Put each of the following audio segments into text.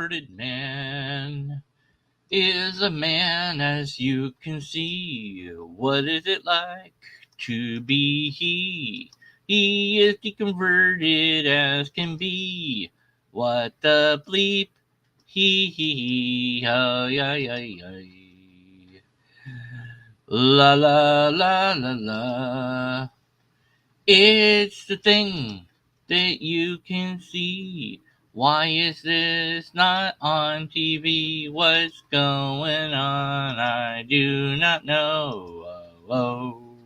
converted man is a man as you can see. What is it like to be he? He is deconverted as can be. What the bleep? He, oh, yeah, yeah, yeah. La, la, la, la, la. It's the thing that you can see. Why is this not on TV? What's going on? I do not know. Whoa,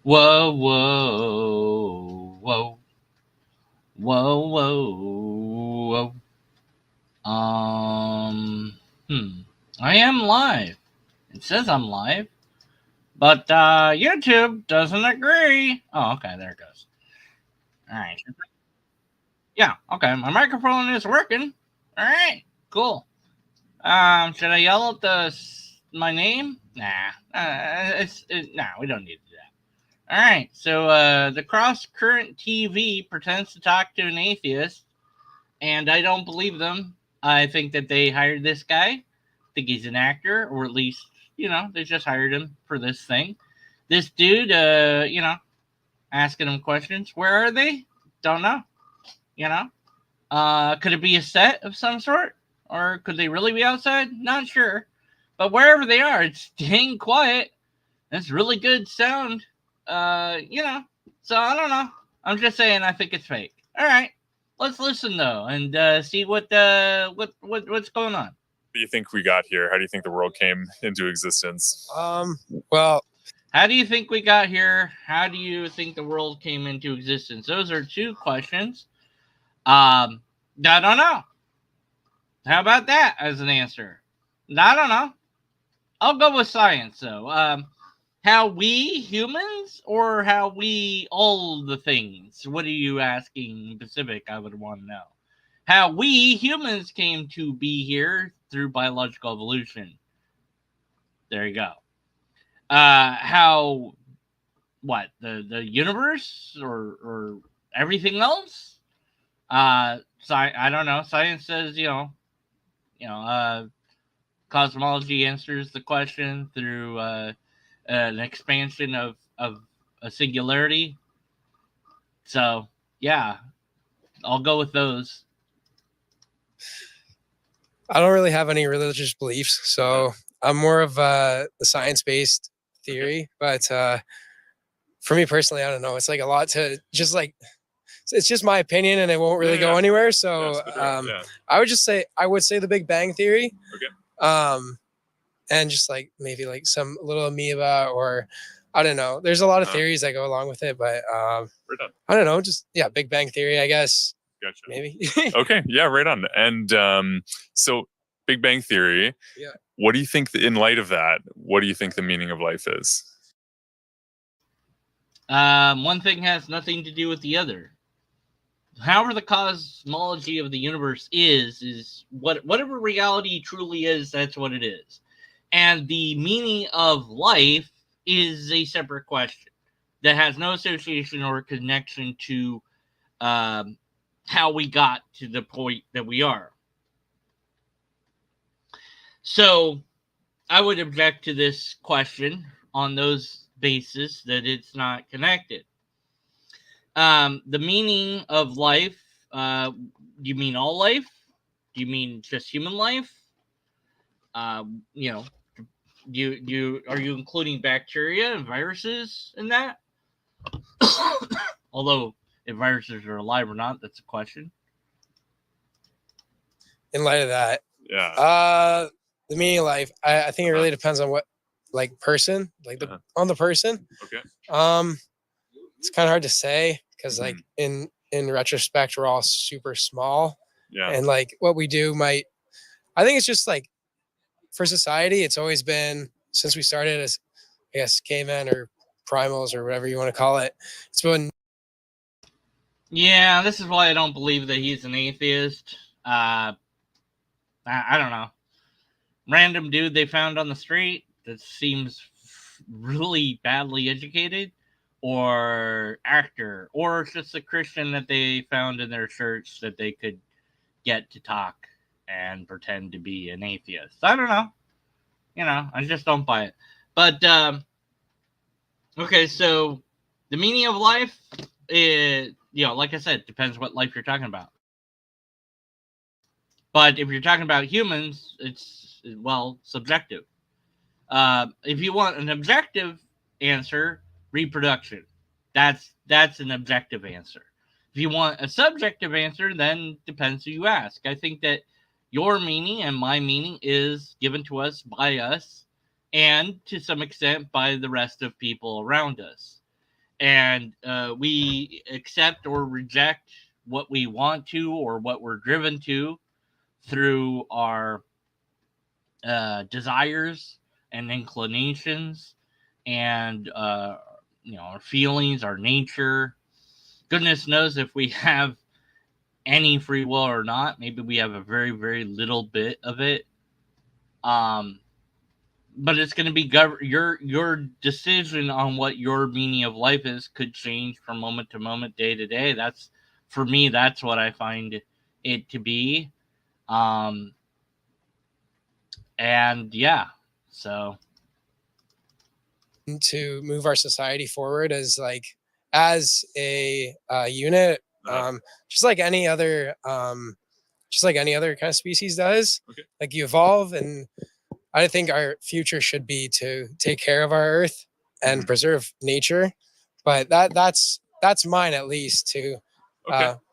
whoa, whoa, whoa, whoa, whoa, whoa. I am live. It says I'm live, but YouTube doesn't agree. Oh, okay, there it goes. All right. Yeah, okay. My microphone is working. All right, cool. Should I yell at my name? Nah, we don't need to do that. All right. So the Cross Current TV pretends to talk to an atheist, and I don't believe them. I think that they hired this guy. I think he's an actor, or at least they just hired him for this thing. This dude, asking him questions. Where are they? Don't know. Could it be a set of some sort? Or could they really be outside? Not sure. But wherever they are, it's dang quiet. That's really good sound. So I don't know. I'm just saying I think it's fake. All right. Let's listen though and see what's going on. What do you think we got here? How do you think the world came into existence? Well, how do you think we got here? How do you think the world came into existence? Those are two questions. I don't know. How about that as an answer? I don't know. I'll go with science, though. How we humans or how we all the things? What are you asking specific? I would want to know. How we humans came to be here through biological evolution. There you go. How, what, the universe or everything else? I don't know. Science says, cosmology answers the question through an expansion of a singularity. So, yeah, I'll go with those. I don't really have any religious beliefs, so I'm more of the science-based theory. But for me personally, I don't know. It's like a lot to just like. It's just my opinion, and it won't really go anywhere. So I would say the Big Bang Theory. Okay. And just like maybe like some little amoeba or I don't know. There's a lot of theories that go along with it, but I don't know. Just Big Bang Theory, I guess. Gotcha. Maybe. Okay. Yeah. Right on. And so Big Bang Theory. Yeah. What do you think in light of that? What do you think the meaning of life is? One thing has nothing to do with the other. However the cosmology of the universe is whatever reality truly is, that's what it is. And the meaning of life is a separate question that has no association or connection to how we got to the point that we are. So I would object to this question on those basis that it's not connected. The meaning of life, do you mean all life? Do you mean just human life? Are you including bacteria and viruses in that? Although if viruses are alive or not, that's a question. In light of that, the meaning of life, I think it really depends on what person, on the person. Okay. It's kind of hard to say because in retrospect, we're all super small. Yeah. And what we do I think it's just for society, it's always been since we started as, I guess, cavemen or primals or whatever you want to call it. It's been. Yeah, this is why I don't believe that he's an atheist. I don't know. Random dude they found on the street that seems really badly educated, or actor, or just a Christian that they found in their church that they could get to talk and pretend to be an atheist. I don't know. I just don't buy it. But okay, so the meaning of life is, like I said, depends what life you're talking about. But if you're talking about humans, it's, well, subjective. If you want an objective answer, reproduction. That's an objective answer. If you want a subjective answer, then depends who you ask. I think that your meaning and my meaning is given to us by us, and to some extent by the rest of people around us. And we accept or reject what we want to or what we're driven to through our desires and inclinations, and our feelings, our nature. Goodness knows if we have any free will or not. Maybe we have a very, very little bit of it. But it's going to be your decision on what your meaning of life is could change from moment to moment, day to day. That's, for me, that's what I find it to be. And yeah, so to move our society forward as a unit, just like any other kind of species does. Okay. Like you evolve, and I think our future should be to take care of our earth and preserve nature. But that's mine, at least, to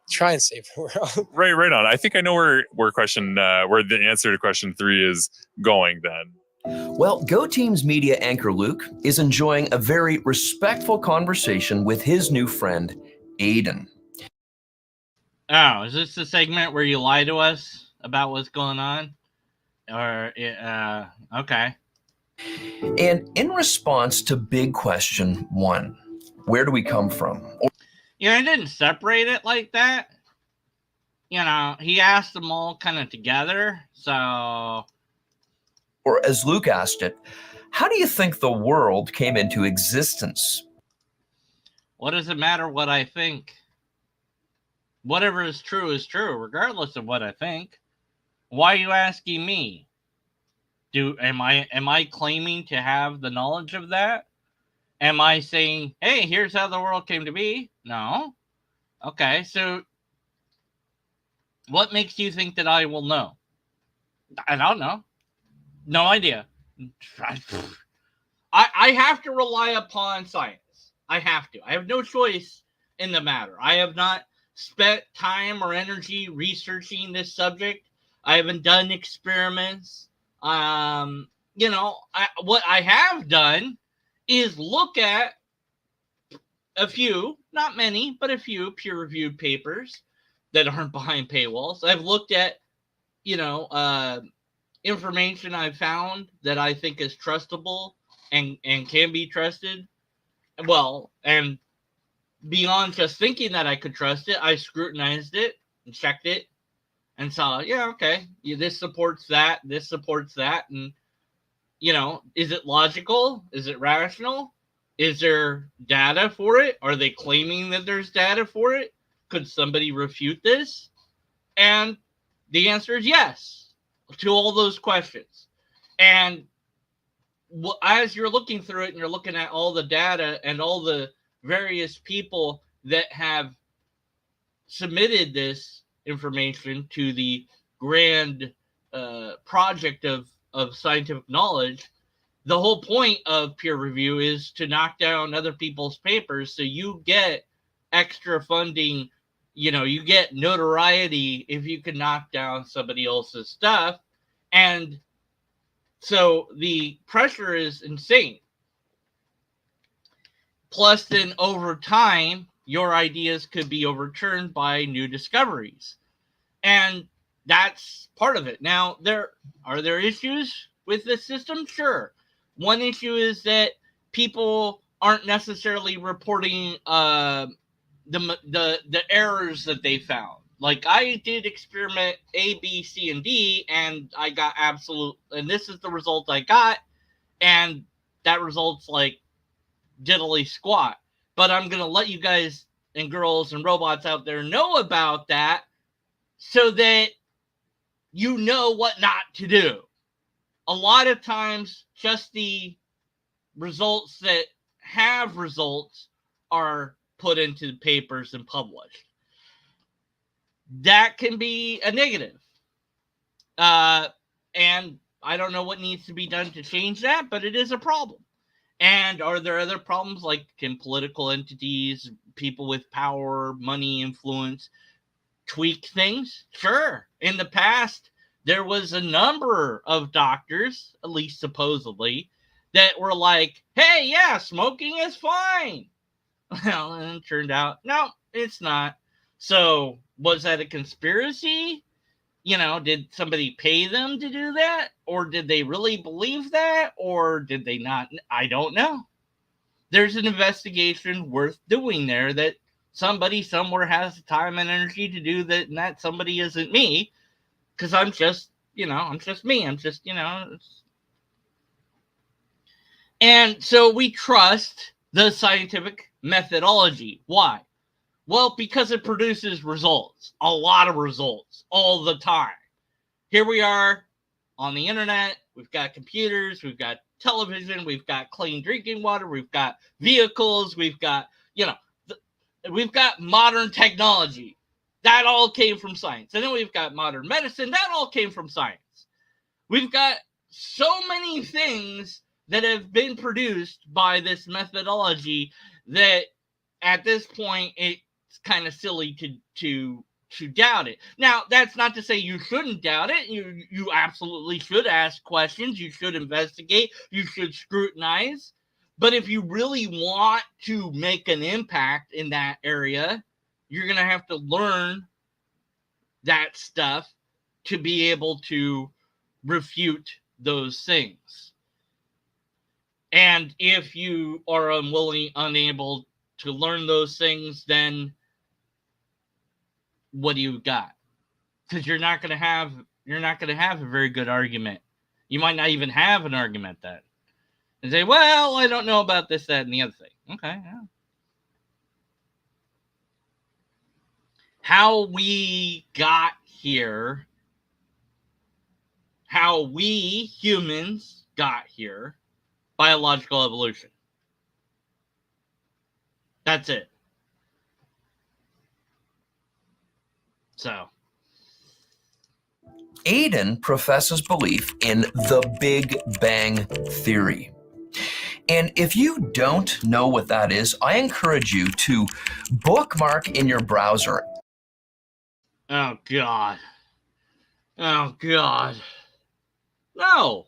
try and save the world. Right on. I think I know where the answer to question 3 is going then. Well, Go Teams Media anchor Luke is enjoying a very respectful conversation with his new friend, Aiden. Oh, is this the segment where you lie to us about what's going on? Or, okay. And in response to big question 1, where do we come from? I didn't separate it like that. He asked them all kind of together, so... Or as Luke asked it, how do you think the world came into existence? What does it matter what I think? Whatever is true, regardless of what I think. Why are you asking me? Am I claiming to have the knowledge of that? Am I saying, hey, here's how the world came to be? No. Okay, so what makes you think that I will know? I don't know. No idea. I have to rely upon science. I have to. I have no choice in the matter. I have not spent time or energy researching this subject. I haven't done experiments. What I have done is look at a few, not many, but a few peer-reviewed papers that aren't behind paywalls. I've looked at, information I've found that I think is trustable and can be trusted. Well, and beyond just thinking that I could trust it, I scrutinized it and checked it and saw, this supports that, and, is it logical? Is it rational? Is there data for it? Are they claiming that there's data for it? Could somebody refute this? And the answer is yes to all those questions. And as you're looking through it and you're looking at all the data and all the various people that have submitted this information to the grand project of scientific knowledge, the whole point of peer review is to knock down other people's papers so you get extra funding. You get notoriety if you can knock down somebody else's stuff. And so the pressure is insane. Plus, then over time, your ideas could be overturned by new discoveries. And that's part of it. Now, are there issues with this system? Sure. One issue is that people aren't necessarily reporting the errors that they found. Like, I did experiment A, B, C, and D, and I got and this is the result I got, and that result's like diddly squat. But I'm going to let you guys and girls and robots out there know about that so that, you know what not to do. A lot of times, just the results that have results are put into papers and published. That can be a negative. And I don't know what needs to be done to change that, but it is a problem. And are there other problems, like can political entities, people with power, money, influence, tweak things? Sure. In the past, there was a number of doctors, at least supposedly, that were like, hey, yeah, smoking is fine. Well, and it turned out, no, it's not. So was that a conspiracy? You know, did somebody pay them to do that? Or did they really believe that? Or did they not? I don't know. There's an investigation worth doing there that somebody somewhere has the time and energy to do that, and that somebody isn't me, because I'm just, I'm just me. I'm just, And so we trust the scientific methodology. Why? Well, because it produces results, a lot of results, all the time. Here we are on the internet. We've got computers, we've got television, we've got clean drinking water, we've got vehicles, we've got, we've got modern technology. That all came from science. And then we've got modern medicine. That all came from science. We've got so many things that have been produced by this methodology that at this point it's kind of silly to doubt it. Now, that's not to say you shouldn't doubt it. You absolutely should ask questions. You should investigate. You should scrutinize. But if you really want to make an impact in that area, you're going to have to learn that stuff to be able to refute those things. And if you are unable to learn those things, then what do you got? Because you're not going to have a very good argument. You might not even have an argument then. And say, well, I don't know about this, that, and the other thing. Okay. Yeah. How we got here, how we humans got here, biological evolution. That's it. So, Aiden professes belief in the Big Bang Theory. And if you don't know what that is, I encourage you to bookmark in your browser. oh God. Oh God. No.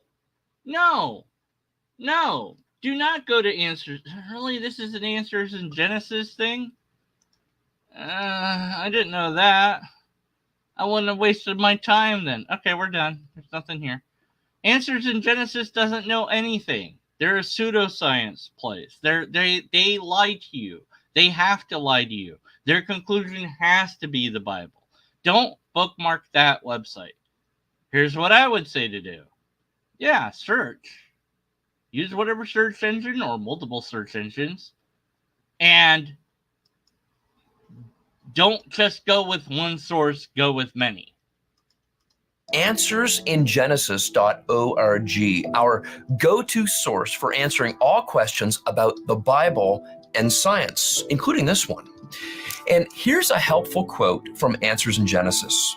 Do not go to answers. Really, this is an answers in Genesis thing? I didn't know that. I wouldn't have wasted my time then. Okay, we're done. There's nothing here. Answers in Genesis doesn't know anything. They're a pseudoscience place. They lie to you. They have to lie to you. Their conclusion has to be the Bible. Don't bookmark that website. Here's what I would say to do. Yeah, search. Use whatever search engine or multiple search engines. And don't just go with one source, go with many. AnswersInGenesis.org, our go-to source for answering all questions about the Bible and science, including this one. And here's a helpful quote from Answers in Genesis.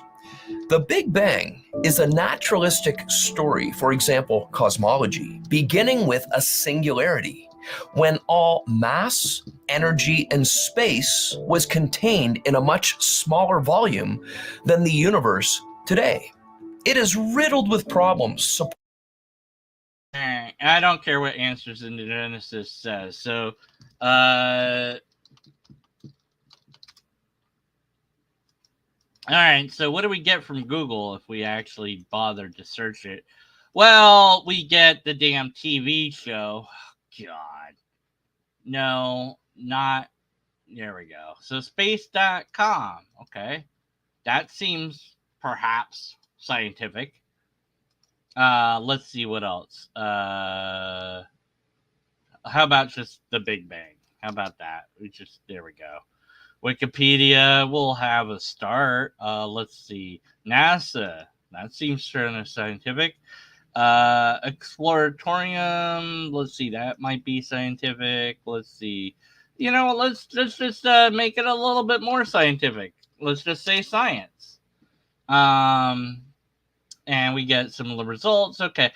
The Big Bang is a naturalistic story, for example, cosmology, beginning with a singularity, when all mass, energy, and space was contained in a much smaller volume than the universe today. It is riddled with problems. I don't care what Answers in Genesis says. So, all right, so what do we get from Google if we actually bothered to search it? Well, we get the damn TV show. God. No, not. There we go. So space.com. Okay. That seems perhaps scientific. Let's see what else. How about just the Big Bang? How about that? There we go. Wikipedia will have a start. Let's see. NASA. that seems kind of scientific. Exploratorium, let's see, that might be scientific. Let's see. Let's just make it a little bit more scientific. Let's just say science. And we get similar results. Okay.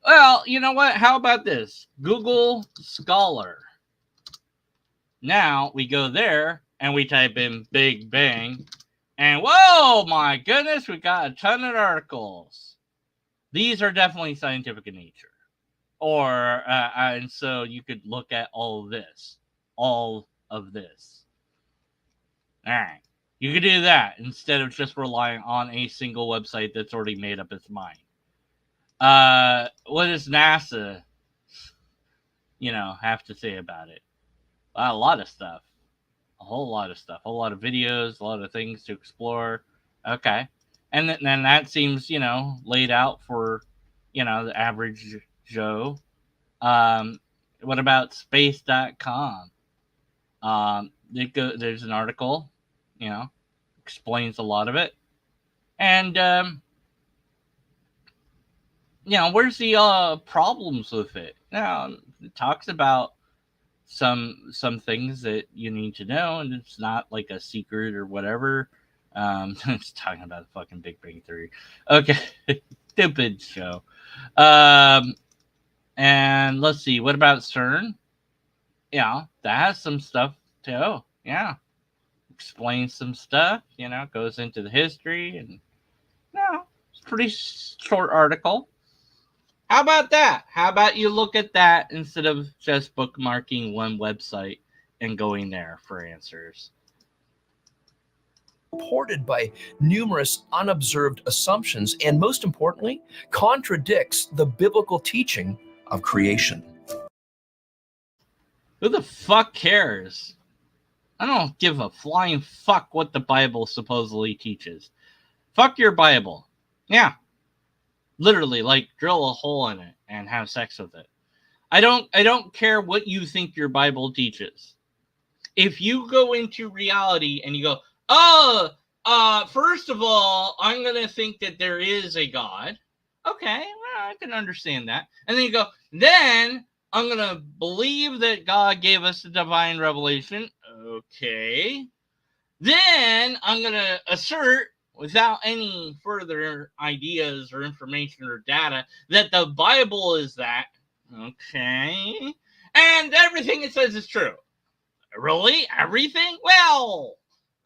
Well, you know what? How about this? Google Scholar. Now we go there and we type in Big Bang. And whoa, my goodness, we got a ton of articles. These are definitely scientific in nature. And so you could look at all of this. All of this. All right. You could do that instead of just relying on a single website that's already made up its mind. What does NASA, have to say about it? A lot of stuff. A whole lot of stuff. A whole lot of videos, a lot of things to explore. Okay. And then that seems, laid out for, the average Joe. What about space.com? There's an article, explains a lot of it. And, where's the problems with it? It talks about some things that you need to know, and it's not like a secret or whatever. It's talking about the fucking Big Bang Theory. Okay, stupid show. And let's see, what about CERN? Yeah, that has some stuff too. Yeah, explains some stuff. Goes into the history, and it's a pretty short article. How about that? How about you look at that instead of just bookmarking one website and going there for answers? Supported by numerous unobserved assumptions, and most importantly, contradicts the biblical teaching of creation. Who the fuck cares? I don't give a flying fuck what the Bible supposedly teaches. Fuck your Bible. Yeah. Literally, like, drill a hole in it and have sex with it. I don't care what you think your Bible teaches. If you go into reality and you go, first of all, I'm going to think that there is a God. Okay, well, I can understand that. And then you go, then I'm going to believe that God gave us the divine revelation. Okay. Then I'm going to assert, without any further ideas or information or data, that the Bible is that. Okay. And everything it says is true. Really? Everything? Well,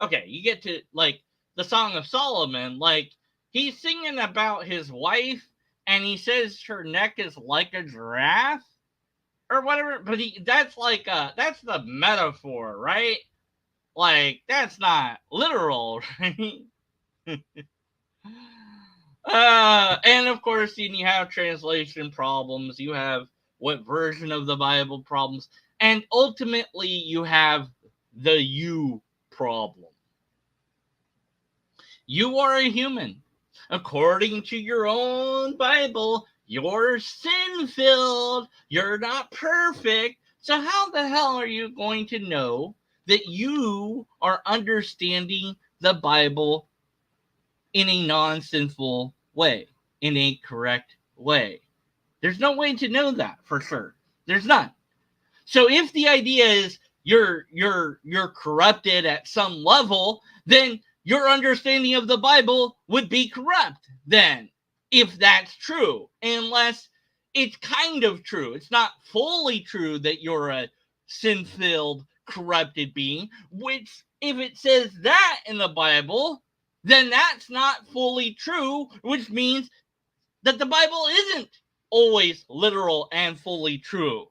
okay, you get to, like, the Song of Solomon. Like, he's singing about his wife, and he says her neck is like a giraffe, or whatever. But that's the metaphor, right? Like, that's not literal, right? And of course, then you have translation problems. You have what version of the Bible problems, and ultimately, you have the you problem. You are a human. According to your own Bible, you're sin-filled. You're not perfect. So how the hell are you going to know that you are understanding the Bible in a non-sinful way, in a correct way? There's no way to know that for sure. There's none. So if the idea is you're corrupted at some level, then your understanding of the Bible would be corrupt then, if that's true, unless it's kind of true. It's not fully true that you're a sin-filled, corrupted being, which, if it says that in the Bible, then that's not fully true, which means that the Bible isn't always literal and fully true,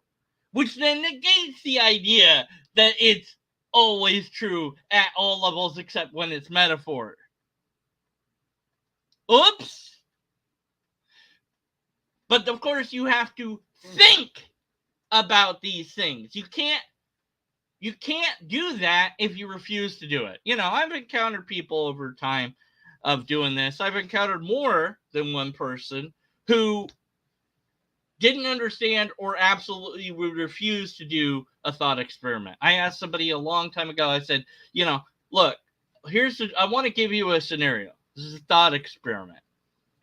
which then negates the idea that it's always true at all levels except when it's metaphor. Oops. But of course, you have to think about these things. You can't do that if you refuse to do it. I've encountered people over time of doing this. I've encountered more than one person who didn't understand or absolutely would refuse to do a thought experiment. I asked somebody a long time ago, I said, look, I want to give you a scenario. This is a thought experiment.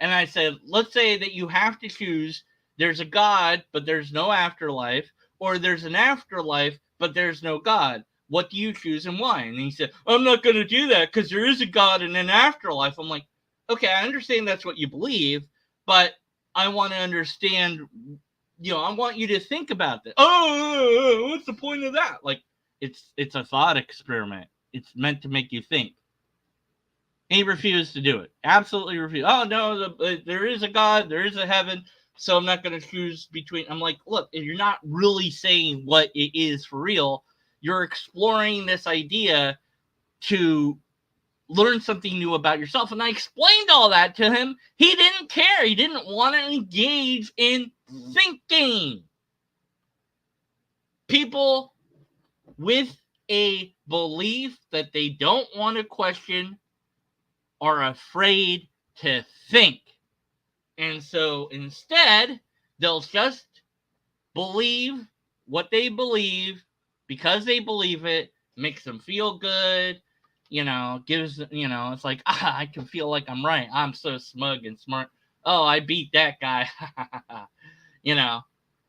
And I said, let's say that you have to choose, there's a God, but there's no afterlife, or there's an afterlife, but there's no God. What do you choose and why? And he said, I'm not going to do that because there is a God and an afterlife. I'm like, okay, I understand that's what you believe, but I want to understand, I want you to think about this. Oh, what's the point of that? Like, it's a thought experiment. It's meant to make you think. He refused to do it. Absolutely refused. Oh, no, there is a God, there is a heaven, so I'm not going to choose between. I'm like, look, if you're not really saying what it is for real, you're exploring this idea to learn something new about yourself. And I explained all that to him. He didn't care. He didn't want to engage in thinking. People with a belief that they don't want to question are afraid to think. And so instead, they'll just believe what they believe because they believe it, makes them feel good, gives, it's like, I can feel like I'm right. I'm so smug and smart. Oh, I beat that guy. And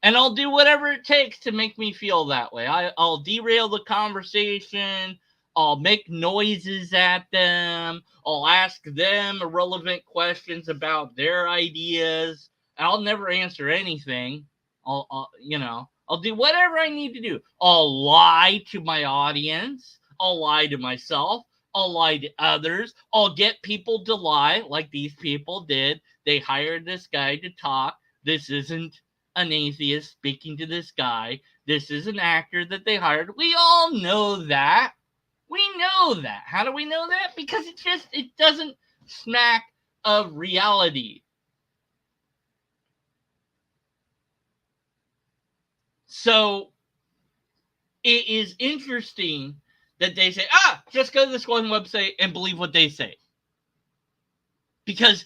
I'll do whatever it takes to make me feel that way. I'll derail the conversation. I'll make noises at them. I'll ask them irrelevant questions about their ideas. I'll never answer anything. I'll do whatever I need to do. I'll lie to my audience. I'll lie to myself. I'll lie to others. I'll get people to lie like these people did. They hired this guy to talk. This isn't an atheist speaking to this guy. This is an actor that they hired. We all know that. We know that. How do we know that? Because it doesn't smack of reality. So it is interesting that they say, just go to this one website and believe what they say. Because,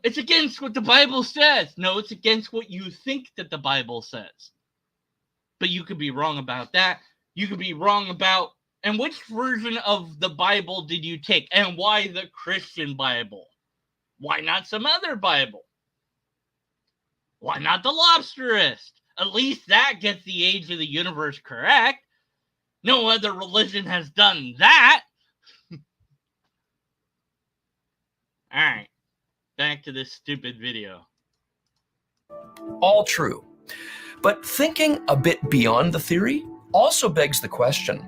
it's against what the Bible says. No, it's against what you think that the Bible says. But you could be wrong about that. You could be wrong about, and which version of the Bible did you take? And why the Christian Bible? Why not some other Bible? Why not the Lobsterist? At least that gets the age of the universe correct. No other religion has done that. All right. Back to this stupid video. All true. But thinking a bit beyond the theory also begs the question,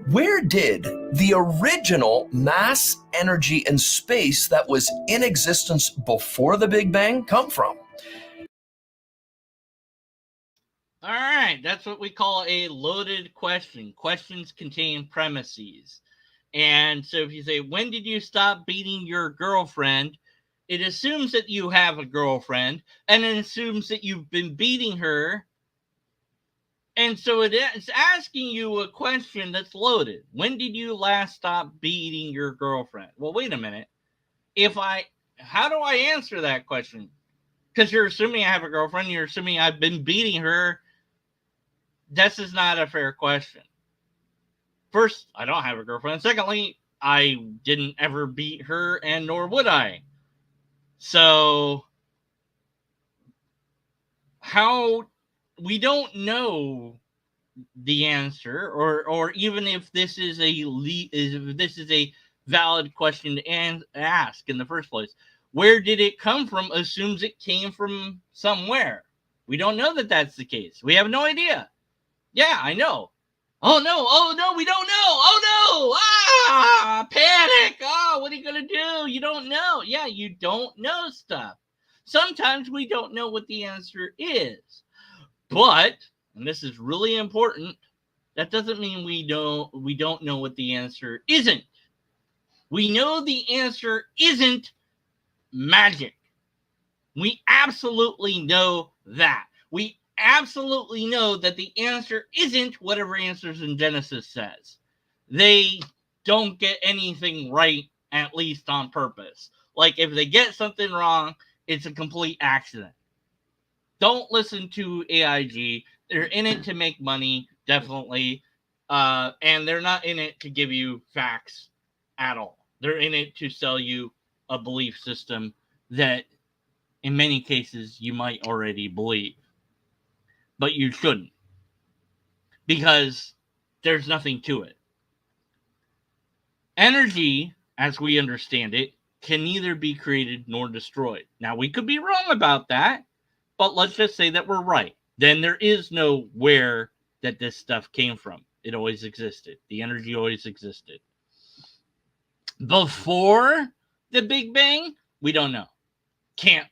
where did the original mass, energy, and space that was in existence before the Big Bang come from? All right, that's what we call a loaded question. Questions contain premises. And so if you say, when did you stop beating your girlfriend? It assumes that you have a girlfriend, and it assumes that you've been beating her. And so it's asking you a question that's loaded. When did you last stop beating your girlfriend? Well, wait a minute. How do I answer that question? Because you're assuming I have a girlfriend. You're assuming I've been beating her. This is not a fair question. First, I don't have a girlfriend. Secondly, I didn't ever beat her, and nor would I. So, we don't know the answer, or even if this is a valid question to ask in the first place. Where did it come from? Assumes it came from somewhere. We don't know that that's the case. We have no idea. Yeah, I know. Oh no, we don't know. Oh no, panic. Oh, what are you going to do? You don't know. Yeah, you don't know stuff. Sometimes we don't know what the answer is. But, and this is really important, that doesn't mean we don't know what the answer isn't. We know the answer isn't magic. We absolutely know that. We absolutely know that the answer isn't whatever Answers in Genesis says. They don't get anything right, at least on purpose. Like, if they get something wrong, it's a complete accident. Don't listen to AIG. They're in it to make money, definitely. And they're not in it to give you facts at all. They're in it to sell you a belief system. And they're not in it to give you facts at all. They're in it to sell you a belief system. And they're not in it to give you facts at all. They're in it to sell you a belief system. that in many cases you might already believe, but you shouldn't, because there's nothing to it. Energy, as we understand it, can neither be created nor destroyed. Now, we could be wrong about that, but let's just say that we're right. Then there is no where that this stuff came from. It always existed. The energy always existed. Before the Big Bang, we don't know. Can't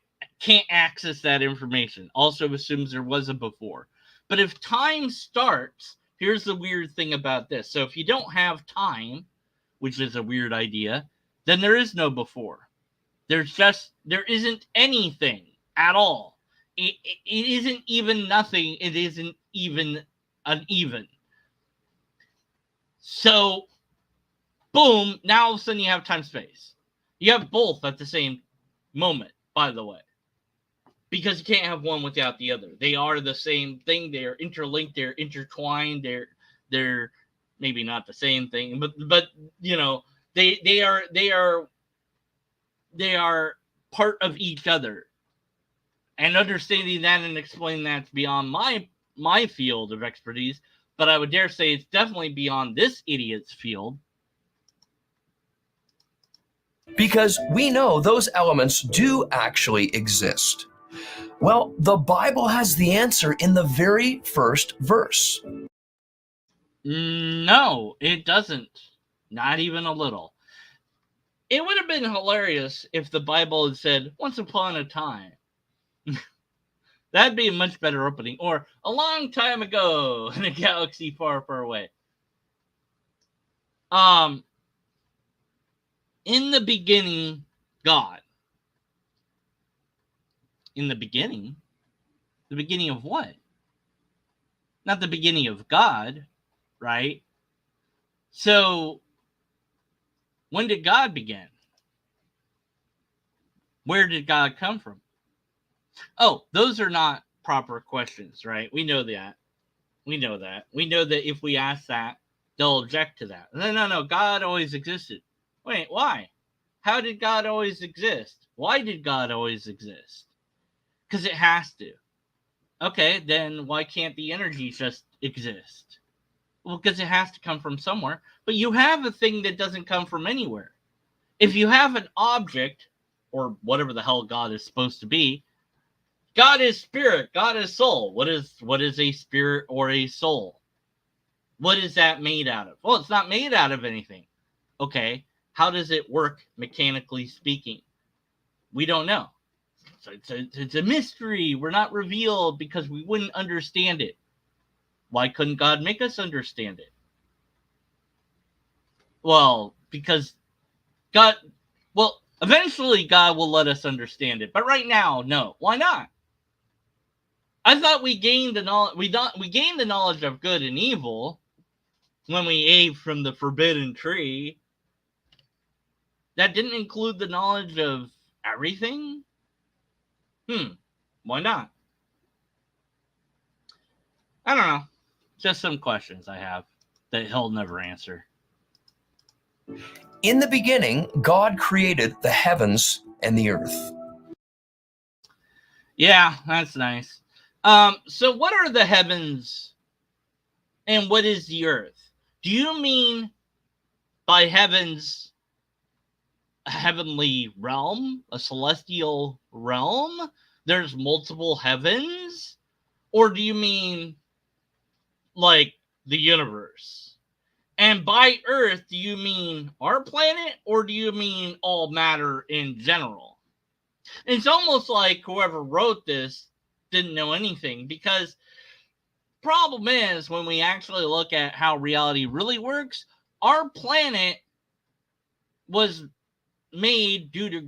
access that information. Also assumes there was a before. But if time starts, here's the weird thing about this. So if you don't have time, which is a weird idea, then there is no before. There isn't anything at all. It isn't even nothing. It isn't even uneven. So, boom, now all of a sudden you have time space. You have both at the same moment, by the way. Because you can't have one without the other. They are the same thing. They're interlinked. They're intertwined. They're maybe not the same thing, but you know, they are part of each other. And understanding that and explaining that's beyond my field of expertise, but I would dare say it's definitely beyond this idiot's field. Because we know those elements do actually exist. Well, the Bible has the answer in the very first verse. No, it doesn't. Not even a little. It would have been hilarious if the Bible had said, once upon a time. That'd be a much better opening. Or, a long time ago in a galaxy far, far away. In the beginning, God. In the beginning? The beginning of what? Not the beginning of God, right? So, when did God begin? Where did God come from? Oh, those are not proper questions, right? We know that. We know that. We know that if we ask that, they'll object to that. No. God always existed. Wait, why? How did God always exist? Why did God always exist? Because it has to. Okay, then why can't the energy just exist? Well, because it has to come from somewhere. But you have a thing that doesn't come from anywhere. If you have an object, or whatever the hell God is supposed to be, God is spirit, God is soul. What is a spirit or a soul? What is that made out of? Well, it's not made out of anything. Okay, how does it work mechanically speaking? We don't know. So it's a mystery. We're not revealed because we wouldn't understand it. Why couldn't God make us understand it? Well, because eventually God will let us understand it. But right now, no. Why not? I thought we gained the knowledge. We gained the knowledge of good and evil when we ate from the forbidden tree. That didn't include the knowledge of everything. Why not? I don't know. Just some questions I have that he'll never answer. In the beginning, God created the heavens and the earth. Yeah, that's nice. So what are the heavens and what is the earth? Do you mean by heavens a heavenly realm, a celestial realm? There's multiple heavens? Or do you mean like the universe? And by earth, do you mean our planet or do you mean all matter in general? It's almost like whoever wrote this didn't know anything, because problem is when we actually look at how reality really works, our planet was made due to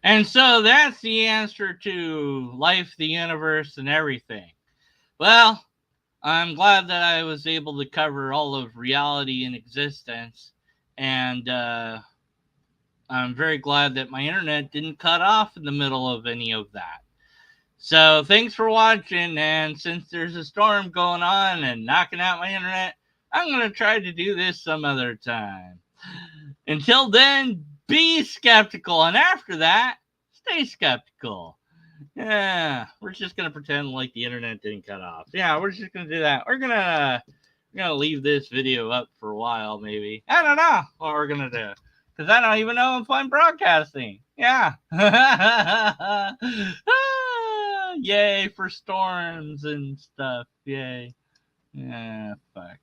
And so that's the answer to life, the universe, and everything. Well, I'm glad that I was able to cover all of reality and existence. And I'm very glad that my internet didn't cut off in the middle of any of that. So thanks for watching. And since there's a storm going on and knocking out my internet, I'm going to try to do this some other time. Until then, be skeptical. And after that, stay skeptical. Yeah, we're just going to pretend like the internet didn't cut off. Yeah, we're just going to do that. We're going to leave this video up for a while, maybe. I don't know what we're going to do. Because I don't even know if I'm broadcasting. Yeah. Yay for storms and stuff. Yay. Yeah, fuck.